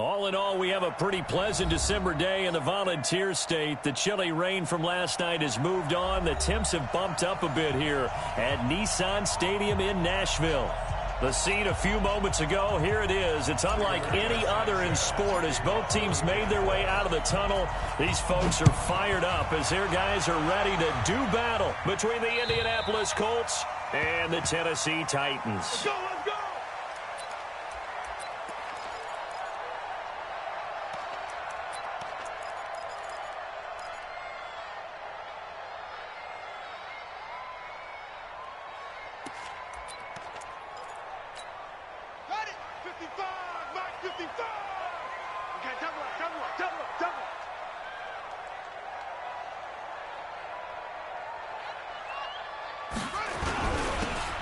All in all, we have a pretty pleasant December day in the Volunteer State. The chilly rain from last night has moved on. The temps have bumped up a bit here at Nissan Stadium in Nashville. The scene a few moments ago, here it is. It's unlike any other in sport as both teams made their way out of the tunnel. These folks are fired up as their guys are ready to do battle between the Indianapolis Colts and the Tennessee Titans. Let's go, let's go! Got it! 55! Mark 55! Okay, double up, double up, double up, double up.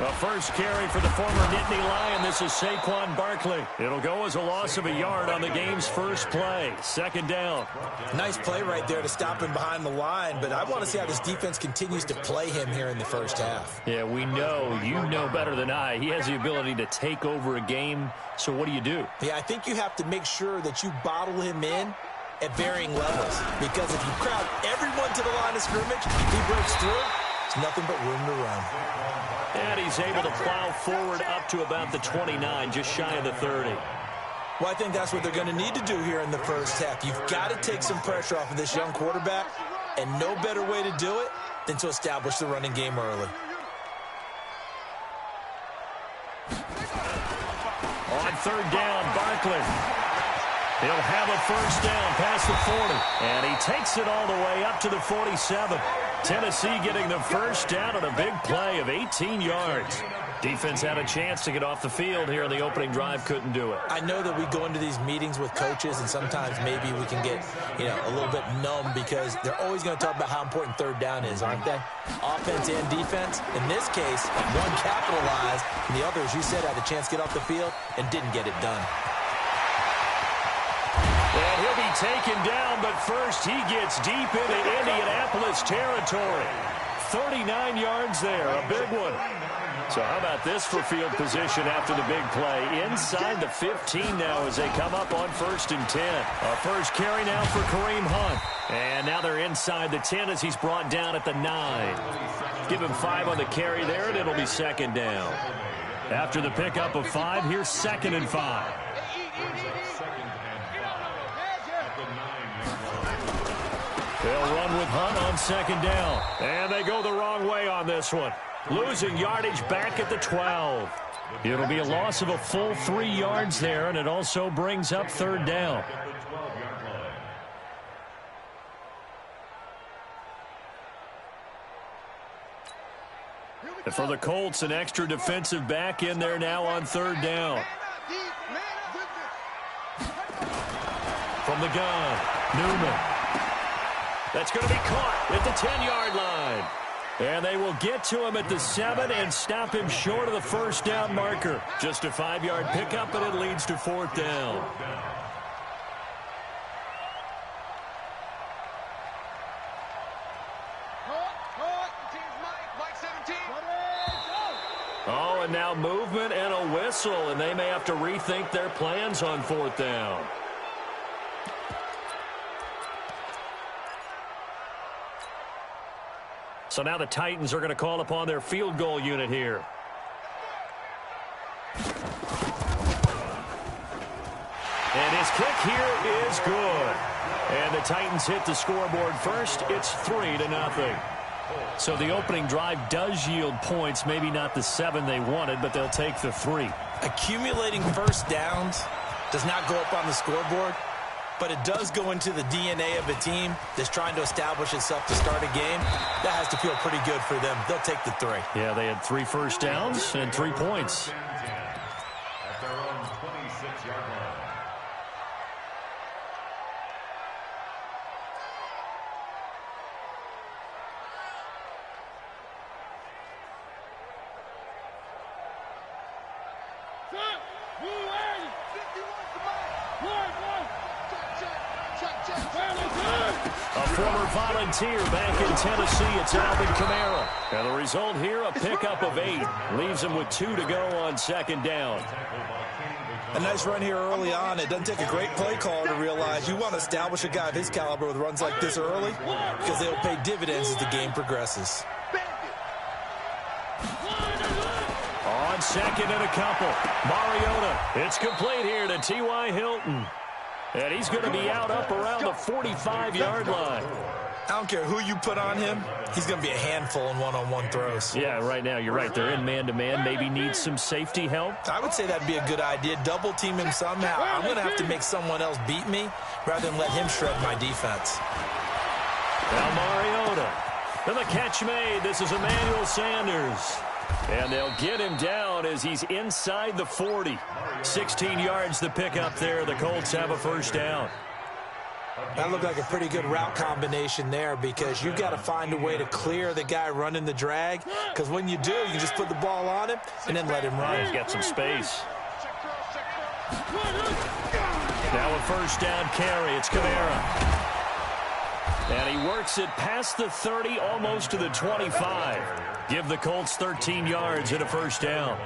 A first carry for the former Nittany Lion. This is Saquon Barkley. It'll go as a loss of a yard on the game's first play. Second down. Nice play right there to stop him behind the line, but I want to see how this defense continues to play him here in the first half. Yeah, we know. You know better than I. He has the ability to take over a game. So what do you do? Yeah, I think you have to make sure that you bottle him in at varying levels, because if you crowd everyone to the line of scrimmage, he breaks through, there's nothing but room to run. And he's able to plow forward up to about the 29, just shy of the 30. Well, I think that's what they're going to need to do here in the first half. You've got to take some pressure off of this young quarterback, and no better way to do it than to establish the running game early. On third down, Barkley. He'll have a first down past the 40. And he takes it all the way up to the 47. Tennessee getting the first down on a big play of 18 yards. Defense had a chance to get off the field here in the opening drive, couldn't do it. I know that we go into these meetings with coaches, and sometimes maybe we can get, a little bit numb because they're always going to talk about how important third down is, aren't they? Offense and defense. In this case, one capitalized, and the other, as you said, had a chance to get off the field and didn't get it done. And he'll be taken down, but first he gets deep into Indianapolis territory. 39 yards there, a big one. So how about this for field position after the big play? Inside the 15 now as they come up on 1st and 10. A first carry now for Kareem Hunt. And now they're inside the 10 as he's brought down at the 9. Give him 5 on the carry there, and it'll be second down. After the pickup of 5, here's 2nd and 5. They'll run with Hunt on 2nd down. And they go the wrong way on this one. Losing yardage back at the 12. It'll be a loss of a full 3 yards there, and it also brings up 3rd down. And for the Colts, an extra defensive back in there now on 3rd down. From the gun, Newman. That's going to be caught at the 10-yard line. And they will get to him at the 7 and stop him short of the first down marker. Just a 5-yard pickup, and it leads to 4th down. Oh, and now movement and a whistle, and they may have to rethink their plans on 4th down. So now the Titans are going to call upon their field goal unit here. And his kick here is good. And the Titans hit the scoreboard first. It's 3-0. So the opening drive does yield points, maybe not the 7 they wanted, but they'll take the 3. Accumulating first downs does not go up on the scoreboard, but it does go into the DNA of a team that's trying to establish itself to start a game. That has to feel pretty good for them. They'll take the 3. Yeah, they had 3 first downs and 3 points. At their own 26-yard line. A former Volunteer back in Tennessee, it's Alvin Kamara. And the result here, a pickup of 8. Leaves him with 2 to go on 2nd down. A nice run here early on. It doesn't take a great play caller to realize you want to establish a guy of his caliber with runs like this early because they'll pay dividends as the game progresses. On second and a couple, Mariota. It's complete here to T.Y. Hilton. And he's going to be out up around the 45-yard line. I don't care who you put on him. He's going to be a handful in one-on-one throws. Yeah, right now, you're right. They're in man-to-man. Maybe need some safety help. I would say that'd be a good idea. Double-team him somehow. I'm going to have to make someone else beat me rather than let him shred my defense. Now Mariota. And the catch made. This is Emmanuel Sanders. And they'll get him down as he's inside the 40. 16 yards to pick up there. The Colts have a first down. That looked like a pretty good route combination there because you've got to find a way to clear the guy running the drag, because when you do, you just put the ball on him and then let him run. Yeah, he's got some space. Now a first down carry. It's Kamara. And he works it past the 30, almost to the 25. Give the Colts 13 yards and a first down.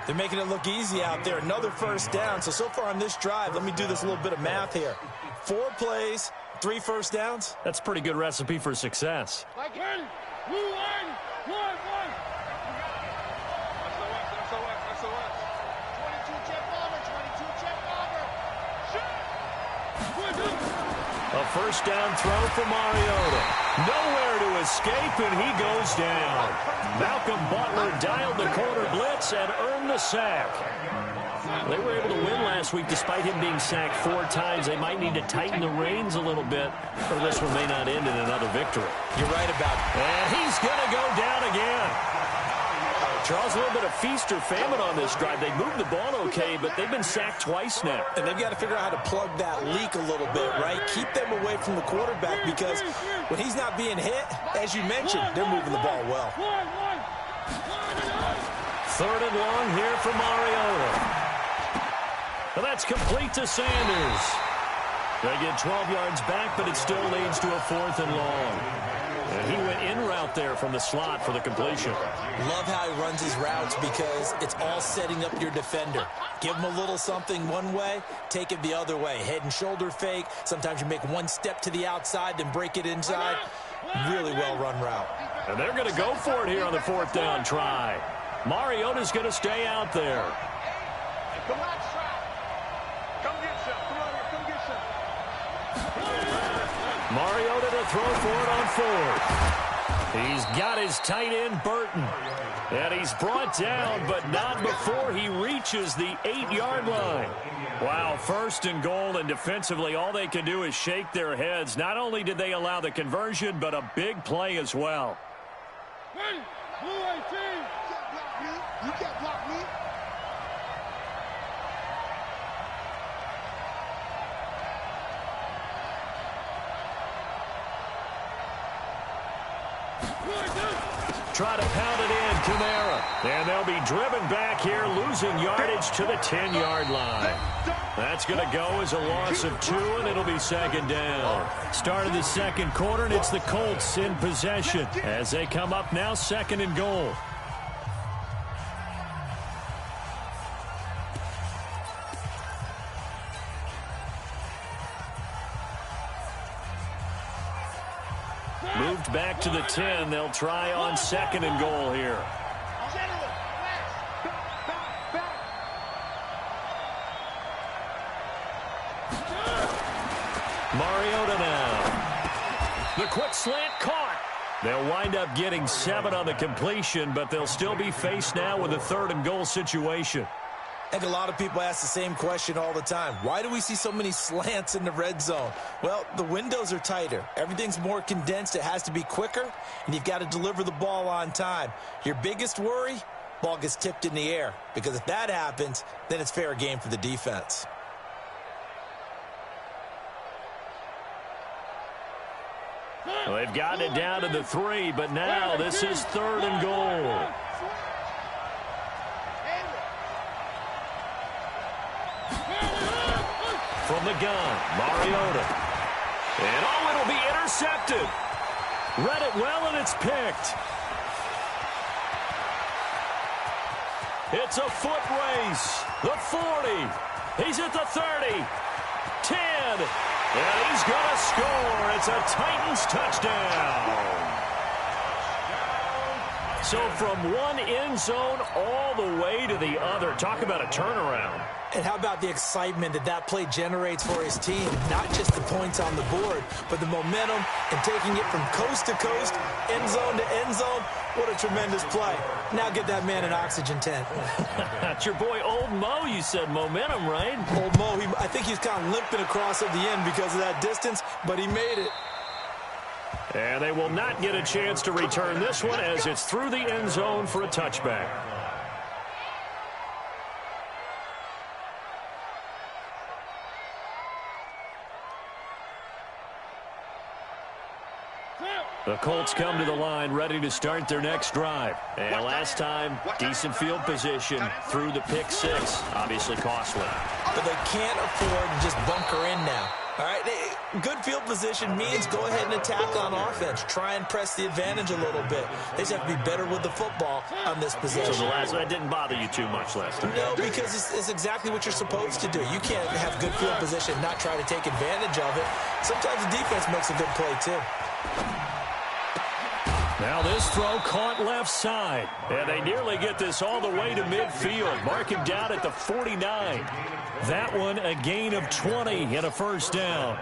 They're making it look easy out there. Another first down. So far on this drive, let me do this little bit of math here. 4 plays, 3 first downs. That's a pretty good recipe for success. A first down throw for Mariota. Nowhere to escape, and he goes down. Malcolm Butler dialed the corner blitz and earned the sack. They were able to win last week despite him being sacked 4 times. They might need to tighten the reins a little bit, or this one may not end in another victory. You're right about it. And he's going to go down again. Charles, a little bit of feast or famine on this drive. They moved the ball okay, but they've been sacked twice now. And they've got to figure out how to plug that leak a little bit, right? Keep them away from the quarterback because when he's not being hit, as you mentioned, they're moving the ball well. 3rd and long here for Mariota. And that's complete to Sanders. They get 12 yards back, but it still leads to a 4th and long. And he went in route there from the slot for the completion. Love how he runs his routes because it's all setting up your defender. Give him a little something one way, take it the other way. Head and shoulder fake. Sometimes you make one step to the outside, then break it inside. Really well-run route. And they're going to go for it here on the 4th down try. Mariota's going to stay out there. Come on, come get some. Come on here, come get some. Mariota to throw for it on 4th. He's got his tight end, Burton. And he's brought down, but not before he reaches the 8-yard line. Wow, 1st and goal, and defensively all they can do is shake their heads. Not only did they allow the conversion, but a big play as well. You can't block me. Try to pound it in, Kamara. And they'll be driven back here, losing yardage to the 10-yard line. That's going to go as a loss of 2, and it'll be 2nd down. Start of the 2nd quarter, and it's the Colts in possession as they come up now 2nd and goal. Moved back to the 10. They'll try on 2nd and goal here. Mariota now. The quick slant caught. They'll wind up getting 7 on the completion, but they'll still be faced now with a 3rd and goal situation. I think a lot of people ask the same question all the time. Why do we see so many slants in the red zone? Well, the windows are tighter. Everything's more condensed. It has to be quicker, and you've got to deliver the ball on time. Your biggest worry, ball gets tipped in the air, because if that happens, then it's fair game for the defense. Well, they've gotten it down to the 3, but now this is 3rd and goal. From the gun, Mariota. And it'll be intercepted. Read it well, and it's picked. It's a foot race. The 40, He's at the 30. 10. And he's going to score. It's a Titans touchdown. So from one end zone all the way to the other. Talk about a turnaround. And how about the excitement that play generates for his team? Not just the points on the board, but the momentum and taking it from coast to coast, end zone to end zone. What a tremendous play. Now get that man an oxygen tent. That's your boy Old Mo. You said momentum, right? Old Mo, I think he's kind of limping across at the end because of that distance, but he made it. And they will not get a chance to return this one as it's through the end zone for a touchback. The Colts come to the line ready to start their next drive. And last time, decent field position through the pick six. Obviously costly. But they can't afford to just bunker in now. All right, good field position means go ahead and attack on offense. Try and press the advantage a little bit. They just have to be better with the football on this possession. So that didn't bother you too much last time? No, because it's exactly what you're supposed to do. You can't have good field position, not try to take advantage of it. Sometimes the defense makes a good play, too. Now this throw caught left side. And they nearly get this all the way to midfield. Mark him down at the 49. That one a gain of 20 and a first down.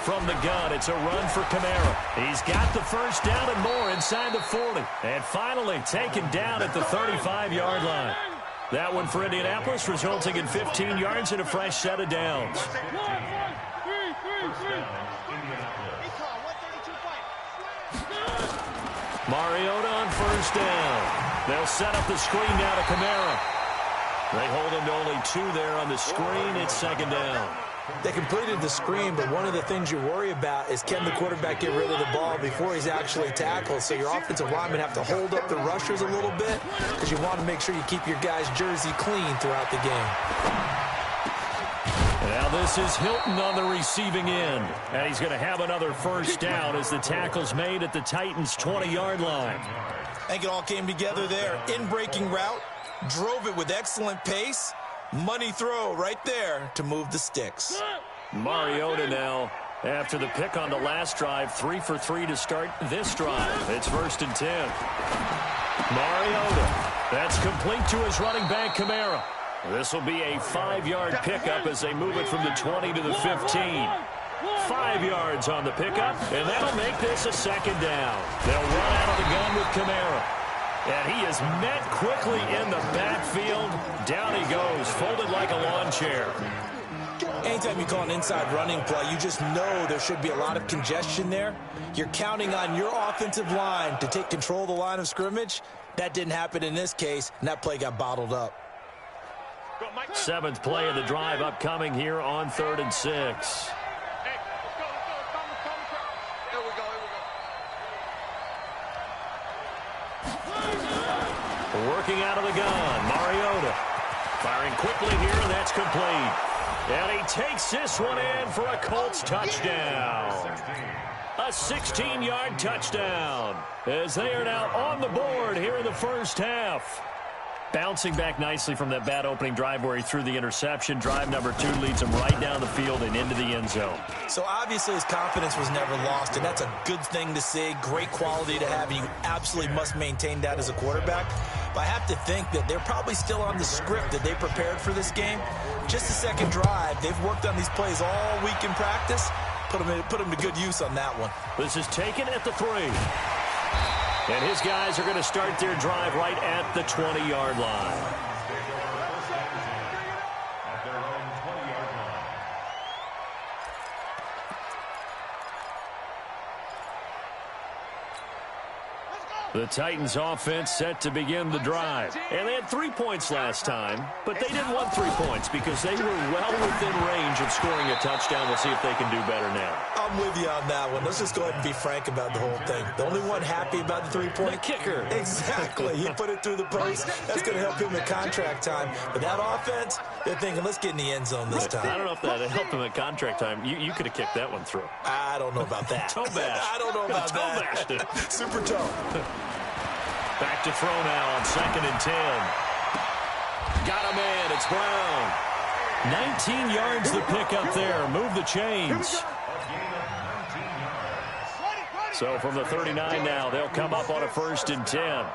From the gun, it's a run for Kamara. He's got the first down and more inside the 40. And finally taken down at the 35-yard line. That one for Indianapolis, resulting in 15 yards and a fresh set of downs. Mariota on first down. They'll set up the screen now to Kamara. They hold him to only 2 there on the screen. It's second down. They completed the screen, but one of the things you worry about is can the quarterback get rid of the ball before he's actually tackled. So your offensive linemen have to hold up the rushers a little bit because you want to make sure you keep your guy's jersey clean throughout the game. Now this is Hilton on the receiving end. And he's going to have another first down as the tackle's made at the Titans' 20-yard line. I think it all came together there. In-breaking route, drove it with excellent pace. Money throw right there to move the sticks. Mariota now, after the pick on the last drive, 3 for 3 to start this drive. It's 1st and 10. Mariota, that's complete to his running back, Kamara. This will be a 5-yard pickup as they move it from the 20 to the 15. 5 yards on the pickup, and that'll make this a second down. They'll run out of the gun with Kamara. And he is met quickly in the backfield. Down he goes, folded like a lawn chair. Anytime you call an inside running play, you just know there should be a lot of congestion there. You're counting on your offensive line to take control of the line of scrimmage. That didn't happen in this case, and that play got bottled up. 7th play of the drive upcoming here on 3rd and 6. Working out of the gun, Mariota. Firing quickly here, and that's complete. And he takes this one in for a Colts touchdown. A 16-yard touchdown as they are now on the board here in the first half. Bouncing back nicely from that bad opening drive where he threw the interception. Drive number 2 leads him right down the field and into the end zone. So obviously his confidence was never lost, and that's a good thing to see. Great quality to have, and you absolutely must maintain that as a quarterback. But I have to think that they're probably still on the script that they prepared for this game. Just the second drive. They've worked on these plays all week in practice. Put them to good use on that one. This is taken at the 3. And his guys are going to start their drive right at the 20-yard line. The Titans offense set to begin the drive. And they had 3 points last time, but they didn't want 3 points because they were well within range of scoring a touchdown. We'll see if they can do better now. I'm with you on that one. Let's just go ahead and be frank about the whole thing. The only one happy about the 3-point? The kicker. Exactly. He put it through the post. That's going to help him at contract time. But that offense, they're thinking, let's get in the end zone this time. I don't know if that helped him at contract time. You could have kicked that one through. I don't know about that. Toe bash. I don't know about that. Super toe. Back to throw now on 2nd and 10. Got a man. It's Brown. 19 yards the pick up there. Move the chains. So from the 39 now, they'll come up on a 1st and 10.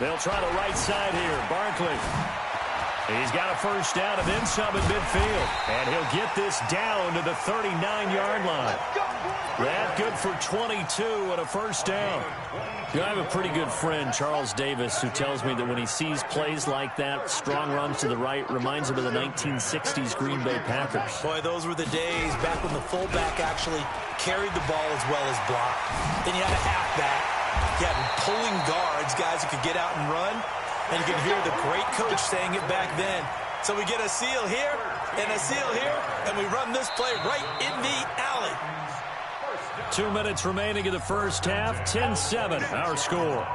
They'll try the right side here. Barkley. He's got a 1st down and then some at midfield. And he'll get this down to the 39-yard line. That good for 22 and a 1st down. You know, I have a pretty good friend, Charles Davis, who tells me that when he sees plays like that, strong runs to the right, reminds him of the 1960s Green Bay Packers. Boy, those were the days back when the fullback actually carried the ball as well as blocked. Then you had a halfback. You had pulling guards, guys who could get out and run. And you can hear the great coach saying it back then. So we get a seal here and a seal here, and we run this play right in the alley. 2 minutes remaining in the first half. 10-7, our score.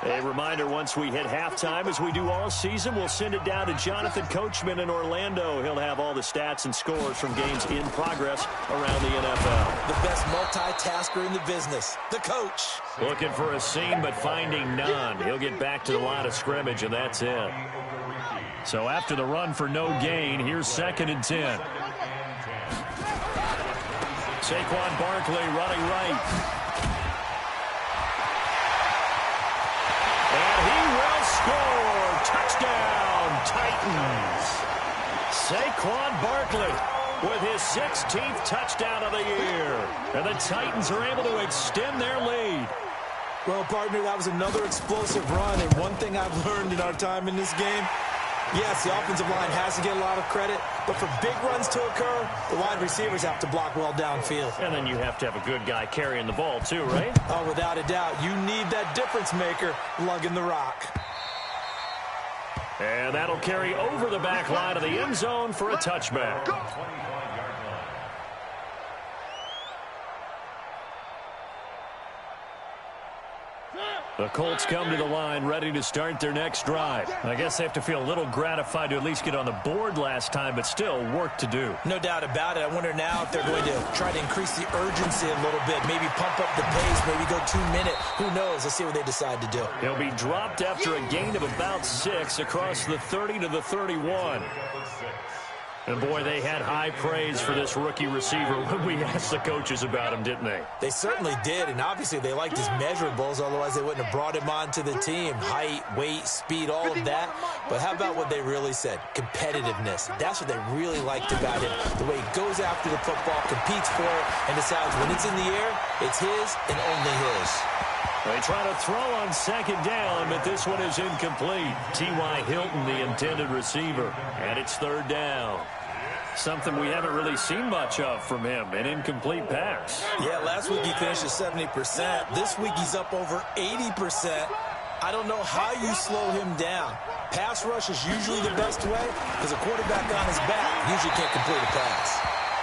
A reminder, once we hit halftime, as we do all season, we'll send it down to Jonathan Coachman in Orlando. He'll have all the stats and scores from games in progress around the NFL. The best multitasker in the business, the coach. Looking for a seam, but finding none. He'll get back to the line of scrimmage, and that's it. So after the run for no gain, here's 2nd and 10. Saquon Barkley running right. And he will score. Touchdown, Titans. Saquon Barkley with his 16th touchdown of the year. And the Titans are able to extend their lead. Well, partner, that was another explosive run. And one thing I've learned in our time in this game, yes, the offensive line has to get a lot of credit, but for big runs to occur, the wide receivers have to block well downfield. And then you have to have a good guy carrying the ball too, right? Oh, without a doubt. You need that difference maker lugging the rock. And that'll carry over the back line of the end zone for a touchback. The Colts come to the line ready to start their next drive. I guess they have to feel a little gratified to at least get on the board last time, but still work to do. No doubt about it. I wonder now if they're going to try to increase the urgency a little bit, maybe pump up the pace, maybe go 2 minute. Who knows? Let's see what they decide to do. He'll be dropped after a gain of about 6 across the 30 to the 31. And, boy, they had high praise for this rookie receiver when we asked the coaches about him, didn't they? They certainly did, and obviously they liked his measurables, otherwise they wouldn't have brought him onto the team. Height, weight, speed, all of that. But how about what they really said? Competitiveness. That's what they really liked about him. The way he goes after the football, competes for it, and decides when it's in the air, it's his and only his. They try to throw on 2nd down, but this one is incomplete. T.Y. Hilton, the intended receiver, and it's 3rd down. Something we haven't really seen much of from him, an incomplete pass. Yeah, last week he finished at 70%. This week he's up over 80%. I don't know how you slow him down. Pass rush is usually the best way because a quarterback on his back usually can't complete a pass.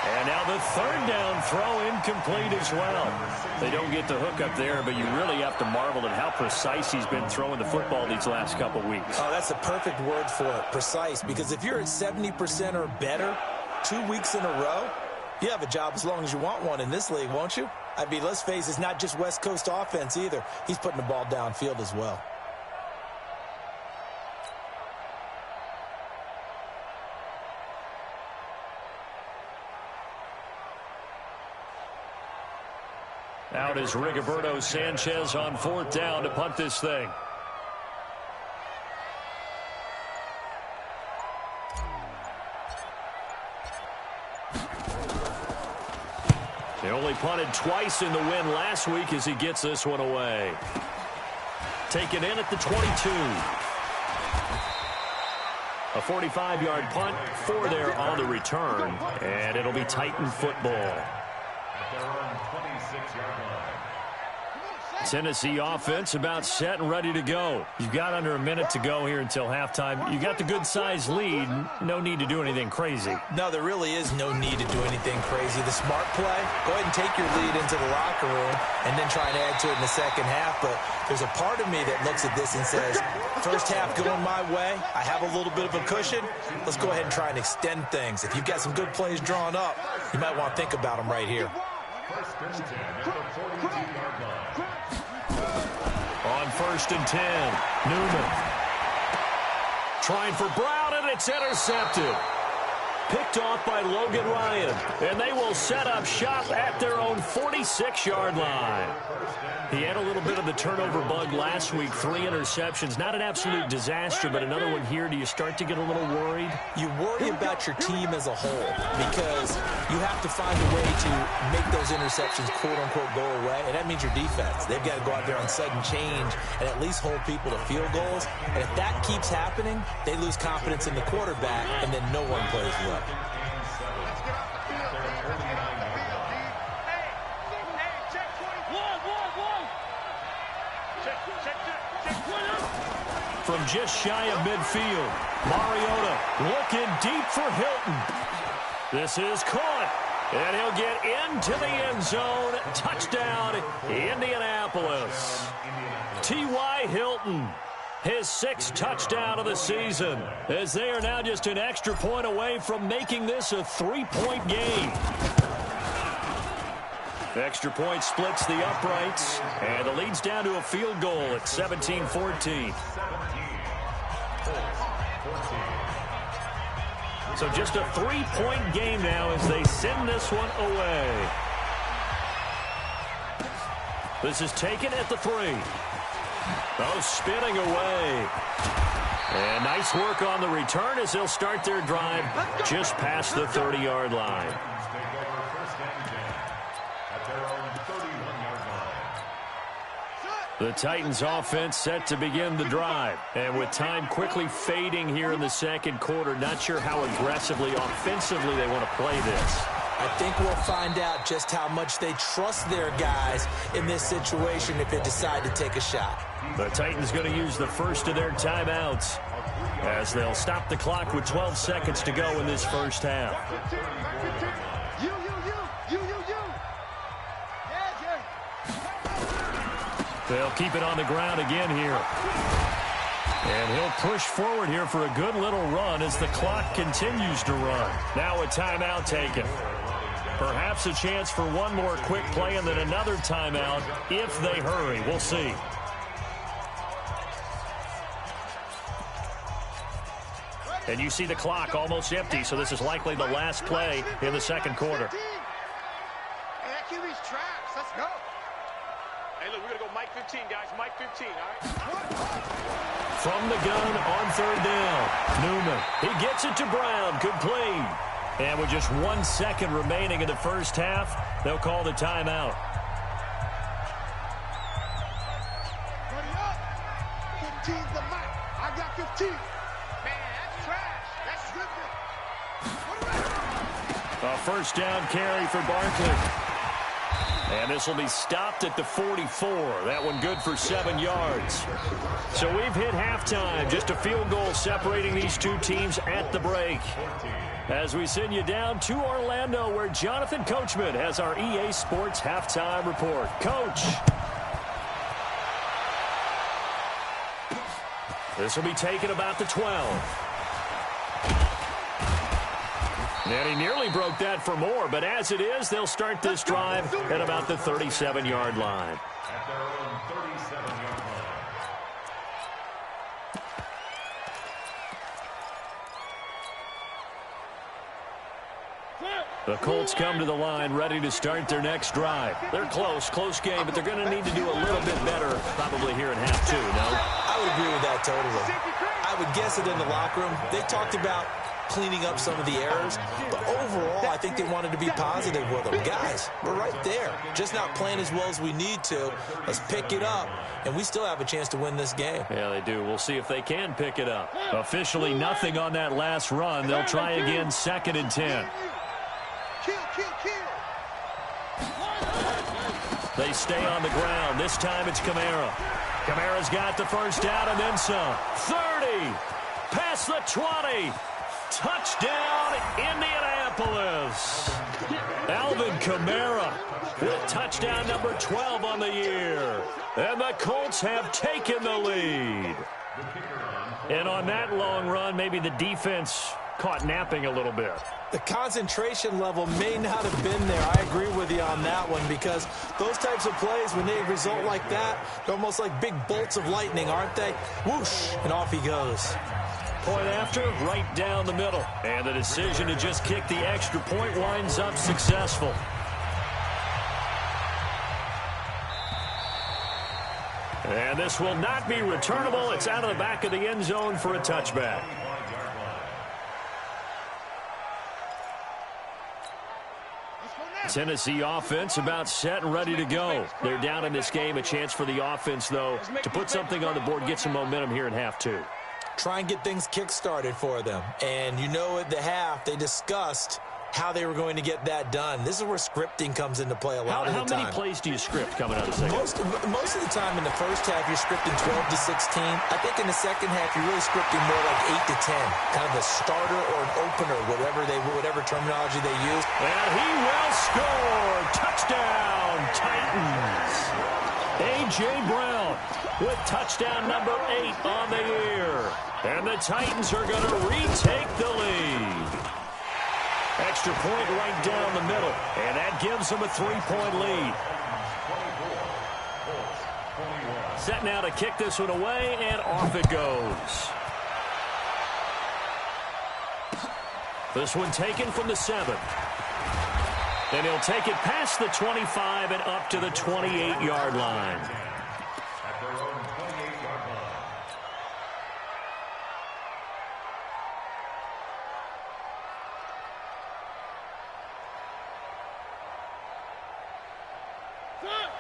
And now the 3rd down throw incomplete as well. They don't get the hook up there, but you really have to marvel at how precise he's been throwing the football these last couple weeks. Oh, that's the perfect word for it, precise, because if you're at 70% or better 2 weeks in a row, you have a job as long as you want one in this league, won't you? I mean, let's face it, it's not just West Coast offense either. He's putting the ball downfield as well. Out is Rigoberto Sanchez on 4th down to punt this thing. They only punted twice in the win last week as he gets this one away. Taken in at the 22. A 45-yard punt, 4 there on the return, and it'll be Titan football. Tennessee offense about set and ready to go. You've got under a minute to go here until halftime. You got the good-sized lead. No need to do anything crazy. No, there really is no need to do anything crazy. The smart play, go ahead and take your lead into the locker room and then try and add to it in the second half. But there's a part of me that looks at this and says, first half going my way, I have a little bit of a cushion. Let's go ahead and try and extend things. If you've got some good plays drawn up, you might want to think about them right here. On 1st and 10, Newman. Trying for Brown, and it's intercepted. Picked off by Logan Ryan, and they will set up shop at their own 46-yard line. He had a little bit of the turnover bug last week, 3 interceptions. Not an absolute disaster, but another one here. Do you start to get a little worried? You worry about your team as a whole because you have to find a way to make those interceptions, quote-unquote, go away, and that means your defense. They've got to go out there on sudden change and at least hold people to field goals, and if that keeps happening, they lose confidence in the quarterback, and then no one plays well. From just shy of midfield, Mariota looking deep for Hilton. This is caught, and he'll get into the end zone. Touchdown, Indianapolis. T.Y. Hilton, his 6th touchdown of the season, as they are now just an extra point away from making this a 3-point game. The extra point splits the uprights, and the lead's down to a field goal at 17-14. So just a 3-point game now as they send this one away. This is taken at the 3. Oh, spinning away. And nice work on the return as they'll start their drive just past the 30-yard line. The Titans offense set to begin the drive. And with time quickly fading here in the second quarter, not sure how aggressively, offensively they want to play this. I think we'll find out just how much they trust their guys in this situation if they decide to take a shot. The Titans going to use the first of their timeouts as they'll stop the clock with 12 seconds to go in this first half. They'll keep it on the ground again here. And he'll push forward here for a good little run as the clock continues to run. Now a timeout taken. Perhaps a chance for one more quick play and then another timeout if they hurry. We'll see. And you see the clock almost empty, so this is likely the last play in the second quarter. Hey, that QB's trash. Let's go. Hey, look, we're going to go Mike 15, guys. Mike 15, all right? From the gun on 3rd down, Newman. He gets it to Brown. Complete. And with just 1 second remaining in the first half, they'll call the timeout. Buddy up. 15's the mic. I got 15. Man, that's trash. That's good. A first down carry for Barkley. And this will be stopped at the 44. That one good for 7 yards. So we've hit halftime. Just a field goal separating these two teams at the break. As we send you down to Orlando, where Jonathan Coachman has our EA Sports halftime report. Coach. This will be taken about the 12. And he nearly broke that for more, but as it is, they'll start this drive at about the 37-yard line. At their own 37-yard line. The Colts come to the line ready to start their next drive. They're close game, but they're going to need to do a little bit better probably here in half 2, no? I would agree with that totally. I would guess it in the locker room. They talked about cleaning up some of the errors, but overall, I think they wanted to be positive with them. Guys, we're right there. Just not playing as well as we need to. Let's pick it up, and we still have a chance to win this game. Yeah, they do. We'll see if they can pick it up. Officially nothing on that last run. They'll try again, 2nd and 10. Kill. They stay on the ground. This time it's Kamara. Kamara's got the first down and then some. 30. Past the 20. Touchdown, Indianapolis. Alvin Kamara with touchdown number 12 on the year. And the Colts have taken the lead. And on that long run, maybe the defense caught napping a little bit. The concentration level may not have been there. I agree with you on that one, because those types of plays, when they result like that, they're almost like big bolts of lightning, aren't they? Whoosh, and off he goes. Point after, right down the middle. And the decision to just kick the extra point winds up successful. And this will not be returnable. It's out of the back of the end zone for a touchback. Tennessee offense about set and ready to go. They're down in this game. A chance for the offense, though, to put something on the board, get some momentum here in half two. Try and get things kick-started for them. And you know, at the half, they discussed how they were going to get that done. This is where scripting comes into play a lot of the time. How many plays do you script coming out of the second? Most of the time in the first half, you're scripting 12 to 16. I think in the second half, you're really scripting more like 8 to 10. Kind of a starter or an opener, whatever terminology they use. And he will score. Touchdown, Titans. A.J. Brown with touchdown number 8 on the year. And the Titans are going to retake the lead. Extra point right down the middle. And that gives them a 3-point lead. Set now to kick this one away, and off it goes. This one taken from the 7. And he'll take it past the 25 and up to the 28-yard line. At their own 28-yard line.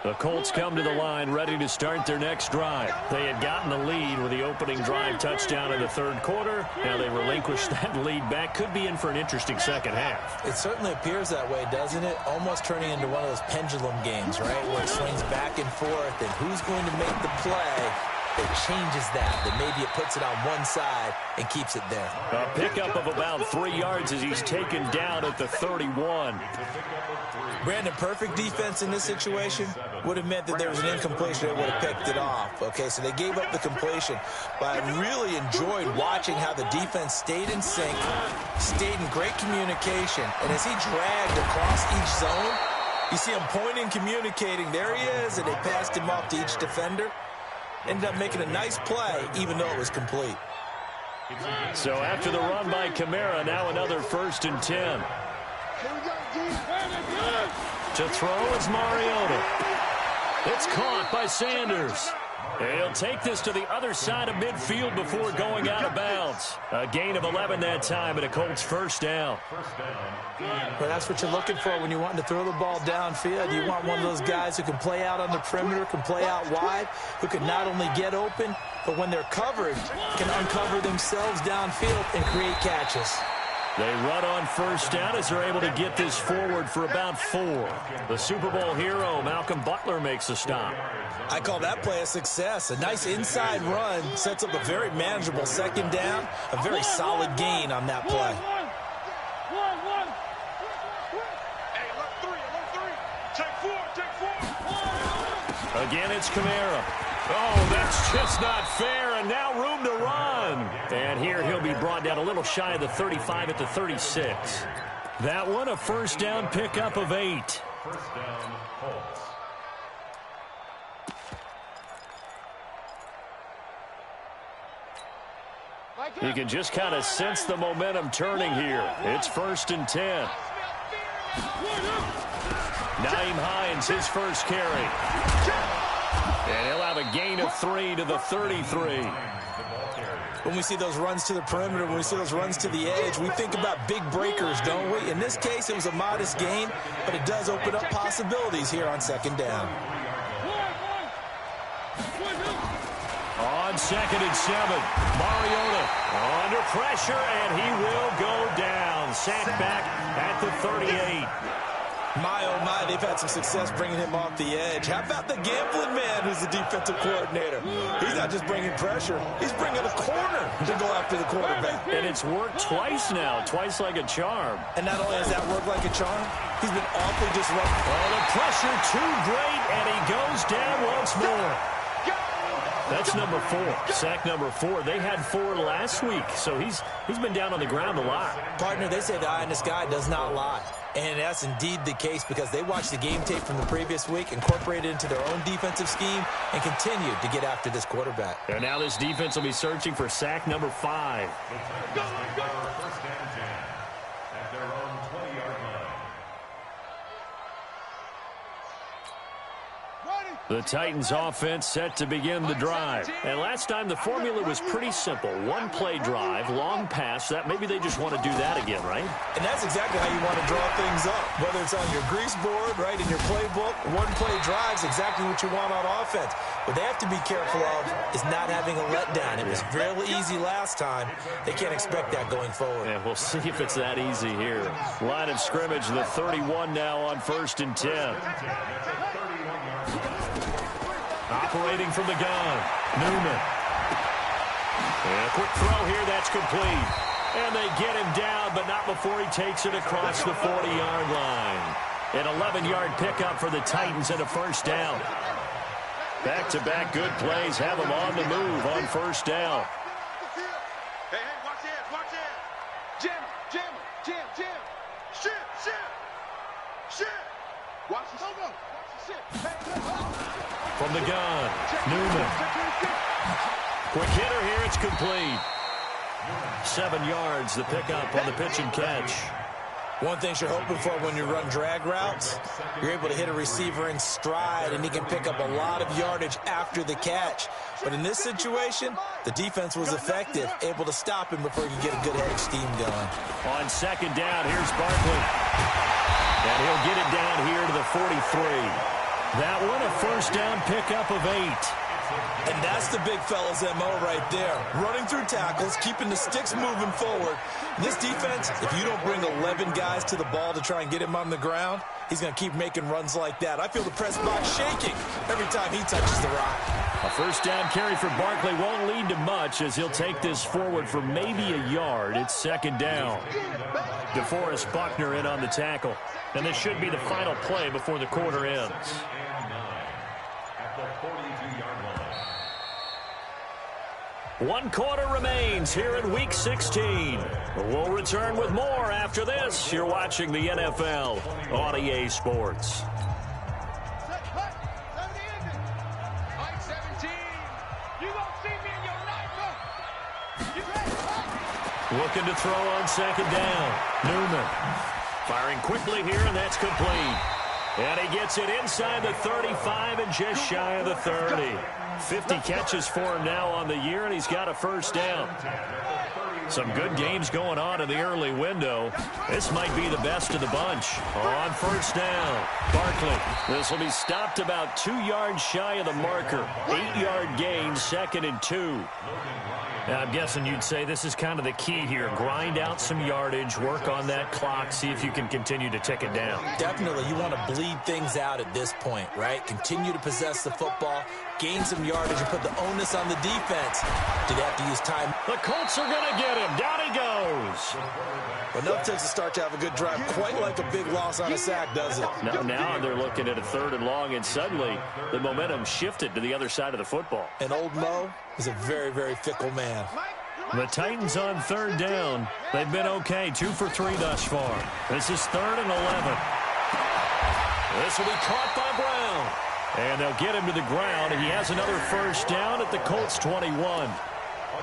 The Colts come to the line ready to start their next drive. They had gotten the lead with the opening drive touchdown in the third quarter. Now they relinquish that lead back. Could be in for an interesting second half. It certainly appears that way, doesn't it? Almost turning into one of those pendulum games, right? Where it swings back and forth, and who's going to make the play that changes that maybe it puts it on one side and keeps it there. A pickup of about 3 yards as he's taken down at the 31. Brandon, perfect defense in this situation would have meant that there was an incompletion that would have picked it off. Okay, so they gave up the completion. But I really enjoyed watching how the defense stayed in sync, stayed in great communication. And as he dragged across each zone, you see him pointing, communicating. There he is, and they passed him off to each defender. Ended up making a nice play, even though it was complete. So after the run by Kamara, now another 1st and 10. To throw is Mariota. It's caught by Sanders. He'll take this to the other side of midfield before going out of bounds. A gain of 11 that time and a Colts first down. Well, that's what you're looking for when you want to throw the ball downfield. You want one of those guys who can play out on the perimeter, can play out wide, who can not only get open, but when they're covered, can uncover themselves downfield and create catches. They run on first down as they're able to get this forward for about 4. The Super Bowl hero, Malcolm Butler, makes a stop. I call that play a success. A nice inside run sets up a very manageable second down, a very solid gain on that play. Hey, alert 3. Take 4. Again, it's Kamara. Oh, that's just not fair, and now room to run. And here he'll be brought down a little shy of the 35 at the 36. That one, a first down pickup of 8. First down, Colts. You can just kind of sense the momentum turning here. It's 1st and 10. Nyheim Hines, his first carry. And he'll have a gain of 3 to the 33. When we see those runs to the perimeter, when we see those runs to the edge, we think about big breakers, don't we? In this case, it was a modest gain, but it does open up possibilities here on second down. On 2nd and 7, Mariota under pressure, and he will go down. Sacked back at the 38. My, oh my, they've had some success bringing him off the edge. How about the gambling man who's the defensive coordinator? He's not just bringing pressure. He's bringing a corner to go after the quarterback. And it's worked twice now, twice like a charm. And not only has that worked like a charm, he's been awfully disruptive. Oh, the pressure too great, and he goes down once more. That's number 4, sack number 4. They had 4 last week, so he's been down on the ground a lot. Partner, they say the eye in the sky does not lie. And that's indeed the case because they watched the game tape from the previous week, incorporated it into their own defensive scheme, and continued to get after this quarterback. And now this defense will be searching for sack number 5. First down 10 at their own 20-yard line. The Titans offense set to begin the drive. And last time the formula was pretty simple. One play drive, long pass. That maybe they just want to do that again, right? And that's exactly how you want to draw things up. Whether it's on your grease board, right, in your playbook, one play drive's exactly what you want on offense. What they have to be careful of is not having a letdown. It was really easy last time. They can't expect that going forward. Yeah, we'll see if it's that easy here. Line of scrimmage, the 31 now on 1st and 10. Operating from the gun, Newman. And a quick throw here, that's complete. And they get him down, but not before he takes it across the 40-yard line. An 11-yard pickup for the Titans and a first down. Back-to-back good plays have them on the move on first down. Hey, watch it. Jam. Shit. Watch the go. Watch the shit. From the gun, Newman. Quick hitter here, it's complete. 7 yards, the pickup on the pitch and catch. One thing you're hoping for when you run drag routes, you're able to hit a receiver in stride, and he can pick up a lot of yardage after the catch. But in this situation, the defense was effective, able to stop him before he could get a good head of steam going. On second down, here's Barkley. And he'll get it down here to the 43. That one, a first down pickup of 8. And that's the big fella's MO right there. Running through tackles, keeping the sticks moving forward. This defense, if you don't bring 11 guys to the ball to try and get him on the ground, he's going to keep making runs like that. I feel the press box shaking every time he touches the rock. A first down carry for Barkley won't lead to much as he'll take this forward for maybe a yard. It's second down. DeForest Buckner in on the tackle. And this should be the final play before the quarter ends. At the 42-yard line. 1 quarter remains here in Week 16. We'll return with more after this. You're watching the NFL on EA Sports. Looking to throw on second down. Newman firing quickly here, and that's complete. And he gets it inside the 35 and just shy of the 30. 50 catches for him now on the year, and he's got a first down. Some good games going on in the early window. This might be the best of the bunch. On first down, Barkley. This will be stopped about 2 yards shy of the marker. 8-yard gain, 2nd and 2. Now, I'm guessing you'd say this is kind of the key here. Grind out some yardage, work on that clock, see if you can continue to tick it down. Definitely. You want to bleed things out at this point, right? Continue to possess the football, gain some yardage, and put the onus on the defense. Do they have to use time? The Colts are going to get him. Down he goes. But enough takes to start to have a good drive. Quite like a big loss on a sack, does it? Now they're looking at a 3rd and long, and suddenly the momentum shifted to the other side of the football. And old Mo is a very, very fickle man. The Titans on 3rd down. They've been okay, 2 for 3 thus far. This is 3rd and 11. This will be caught by Brown. And they'll get him to the ground, and he has another first down at the Colts 21.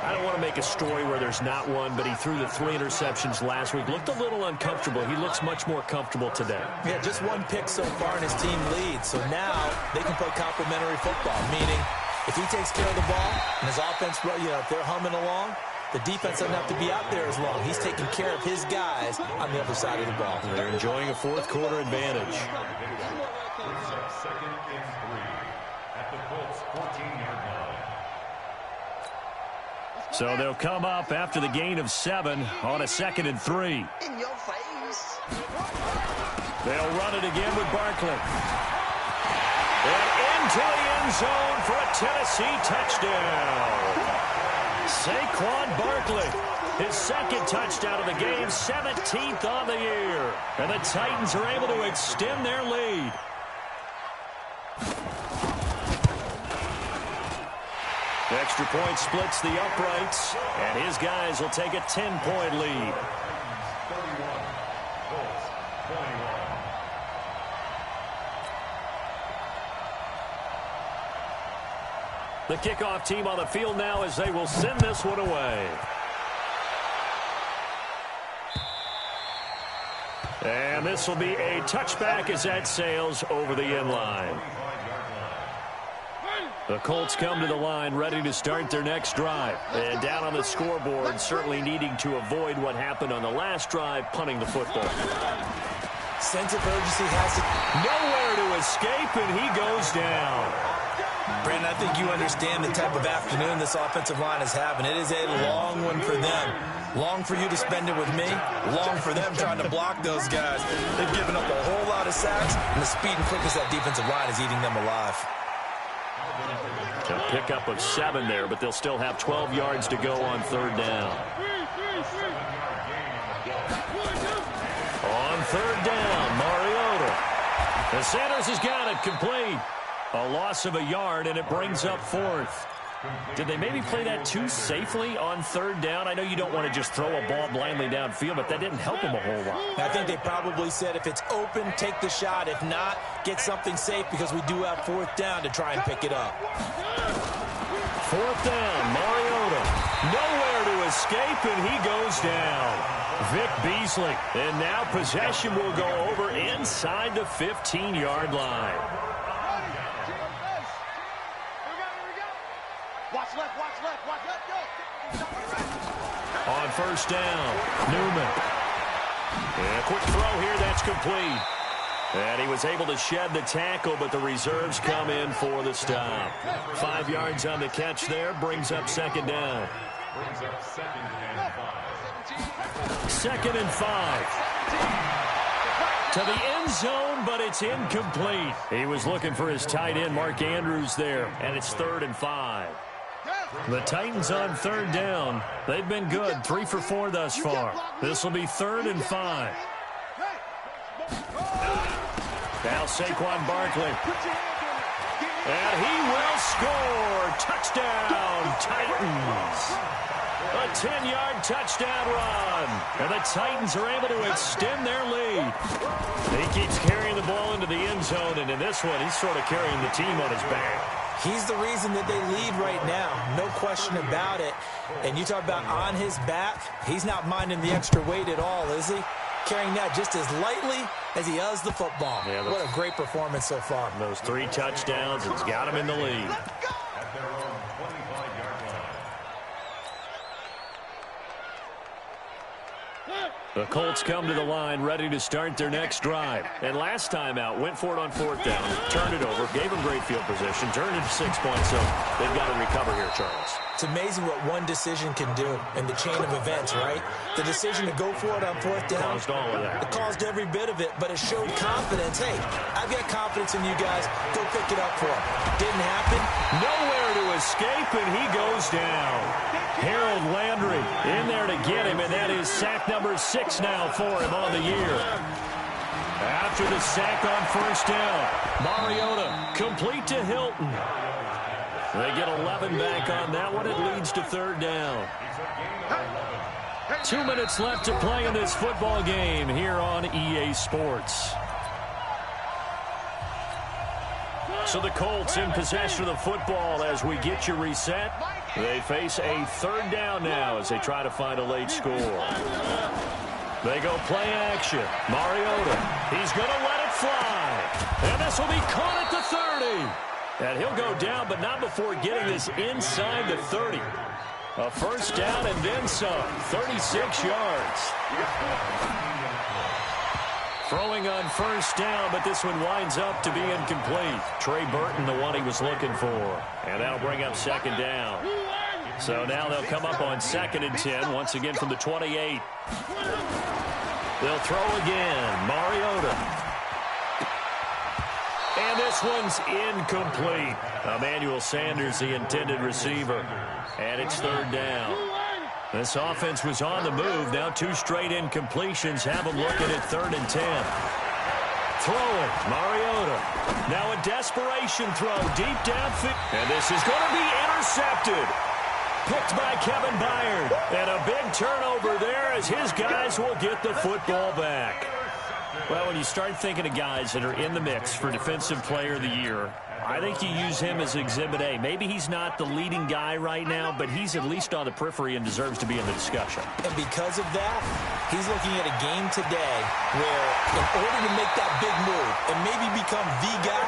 I don't want to make a story where there's not one, but he threw the 3 interceptions last week. Looked a little uncomfortable. He looks much more comfortable today. Yeah, just 1 pick so far, and his team leads. So now they can play complementary football, meaning if he takes care of the ball and his offense, if they're humming along, the defense doesn't have to be out there as long. He's taking care of his guys on the other side of the ball. They're enjoying a 4th quarter advantage. 2nd and 3 at the Colts 14-yard line. So they'll come up after the gain of 7 on a 2nd and 3. In your face. They'll run it again with Barkley. And into the end zone for a Tennessee touchdown. Saquon Barkley, his second touchdown of the game, 17th on the year. And the Titans are able to extend their lead. Extra point splits the uprights, and his guys will take a 10-point lead. The kickoff team on the field now as they will send this one away. And this will be a touchback as that sails over the end line. The Colts come to the line ready to start their next drive. And down on the scoreboard, certainly needing to avoid what happened on the last drive, punting the football. Sense of urgency has to... Nowhere to escape, and he goes down. Brandon, I think you understand the type of afternoon this offensive line is having. It is a long one for them. Long for you to spend it with me. Long for them trying to block those guys. They've given up a whole lot of sacks, and the speed and quickness of that defensive line is eating them alive. A pickup of 7 there, but they'll still have 12 yards to go on third down. On third down, Mariota. And Sanders has got it complete. A loss of a yard, and it brings up 4th. Did they maybe play that too safely on third down? I know you don't want to just throw a ball blindly downfield, but that didn't help them a whole lot. I think they probably said if it's open, take the shot. If not, get something safe because we do have 4th down to try and pick it up. 4th down, Mariota. Nowhere to escape, and he goes down. Vic Beasley. And now possession will go over inside the 15-yard line. On first down, Newman. And a quick throw here, that's complete. And he was able to shed the tackle, but the reserves come in for the stop. 5 yards on the catch there, brings up second down. Brings up 2nd and 5. 2nd and 5. To the end zone, but it's incomplete. He was looking for his tight end, Mark Andrews, there, and it's 3rd and 5. The Titans on third down. They've been good, 3 for 4 thus far. This will be 3rd and 5. Now Saquon Barkley. And he will score. Touchdown, Titans. A 10-yard touchdown run. And the Titans are able to extend their lead. He keeps carrying the ball into the end zone, and in this one, he's sort of carrying the team on his back. He's the reason that they lead right now. No question about it. And you talk about on his back, he's not minding the extra weight at all, is he? Carrying that just as lightly as he does the football. Yeah, what a great performance so far. Those 3 touchdowns, it's got him in the lead. At their own 25-yard line. The Colts come to the line ready to start their next drive. And last time out, went for it on 4th down, turned it over, gave them great field position, turned it to 6 points, so they've got to recover here, Charles. It's amazing what one decision can do in the chain of events, right? The decision to go for it on 4th down. Caused all of that. It caused every bit of it, but it showed confidence. Hey, I've got confidence in you guys. Go pick it up for him. Didn't happen. Nowhere to escape, and he goes down. Harold Landry in there to get him, and that is sack number 6 now for him on the year. After the sack on first down, Mariota complete to Hilton. They get 11 back on that one. It leads to 3rd down. 2 minutes left to play in this football game here on EA Sports. So the Colts in possession of the football as we get you reset. They face a 3rd down now as they try to find a late score. They go play action. Mariota, he's going to let it fly. And this will be caught at the 30. And he'll go down, but not before getting this inside the 30. A first down and then some. 36 yards. Throwing on first down, but this one winds up to be incomplete. Trey Burton, the one he was looking for. And that'll bring up 2nd down. So now they'll come up on 2nd and 10, once again from the 28. They'll throw again. Mariota. And this one's incomplete. Emmanuel Sanders, the intended receiver. And it's third down. This offense was on the move. Now 2 straight incompletions have them looking at 3rd and 10. Throwing, Mariota. Now a desperation throw deep downfield. And this is going to be intercepted. Picked by Kevin Byard. And a big turnover there as his guys will get the football back. Well, when you start thinking of guys that are in the mix for Defensive Player of the Year, I think you use him as Exhibit A. Maybe he's not the leading guy right now, but he's at least on the periphery and deserves to be in the discussion. And because of that, he's looking at a game today where in order to make that big move and maybe become the guy,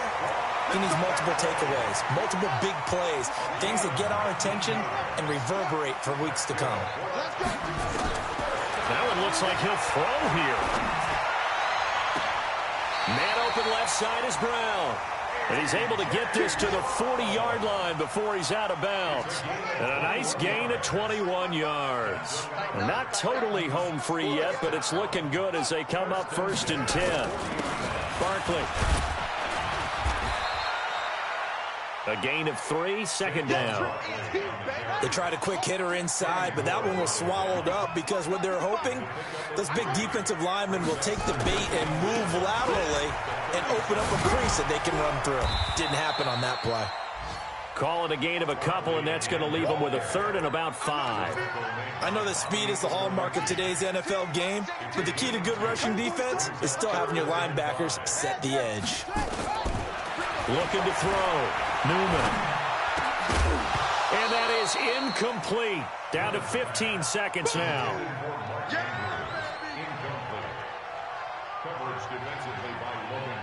he needs multiple takeaways, multiple big plays, things that get our attention and reverberate for weeks to come. That one looks like he'll throw here. Man open left side is Brown. And he's able to get this to the 40-yard line before he's out of bounds. And a nice gain of 21 yards. Not totally home free yet, but it's looking good as they come up 1st and 10. Barkley. A gain of 3, 2nd down. They tried a quick hitter inside, but that one was swallowed up because what they're hoping, those big defensive linemen will take the bait and move laterally and open up a crease that they can run through. Didn't happen on that play. Call it a gain of a couple, and that's going to leave them with a 3rd and about 5. I know that speed is the hallmark of today's NFL game, but the key to good rushing defense is still having your linebackers set the edge. Looking to throw. Newman. And that is incomplete. Down to 15 seconds now. Incomplete. Coverage defensively by Logan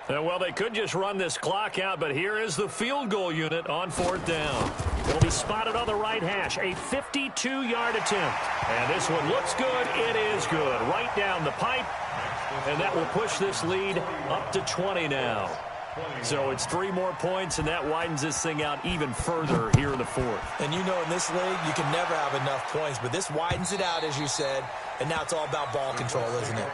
Ryan. Well, they could just run this clock out, but here is the field goal unit on 4th down. It'll be spotted on the right hash, a 52-yard attempt. And this one looks good. It is good. Right down the pipe. And that will push this lead up to 20 now. So it's 3 more points, and that widens this thing out even further here in the 4th. And you know in this league, you can never have enough points, but this widens it out, as you said, and now it's all about ball control, isn't it?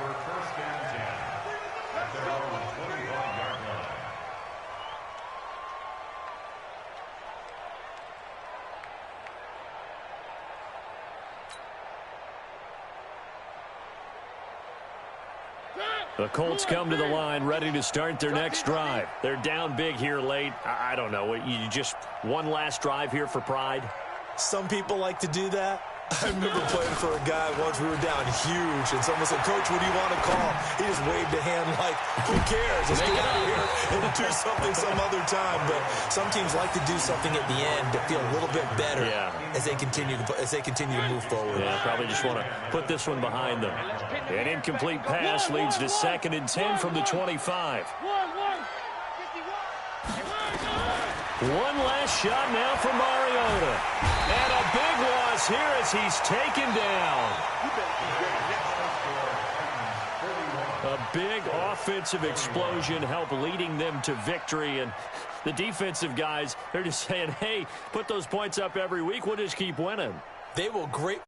The Colts come to the line ready to start their next drive. They're down big here late. I don't know. You just one last drive here for pride? Some people like to do that. I remember playing for a guy once. We were down huge, and someone said, "Coach, what do you want to call?" He just waved a hand like, "Who cares? Let's get out of here and do something some other time." But some teams like to do something at the end to feel a little bit better as they continue to move forward. Yeah, probably just want to put this one behind them. An incomplete pass leads to 2nd and 10 from the 25. One last shot now for Mariota. And a big loss here as he's taken down. A big offensive explosion helped leading them to victory. And the defensive guys, they're just saying, hey, put those points up every week. We'll just keep winning. They will great.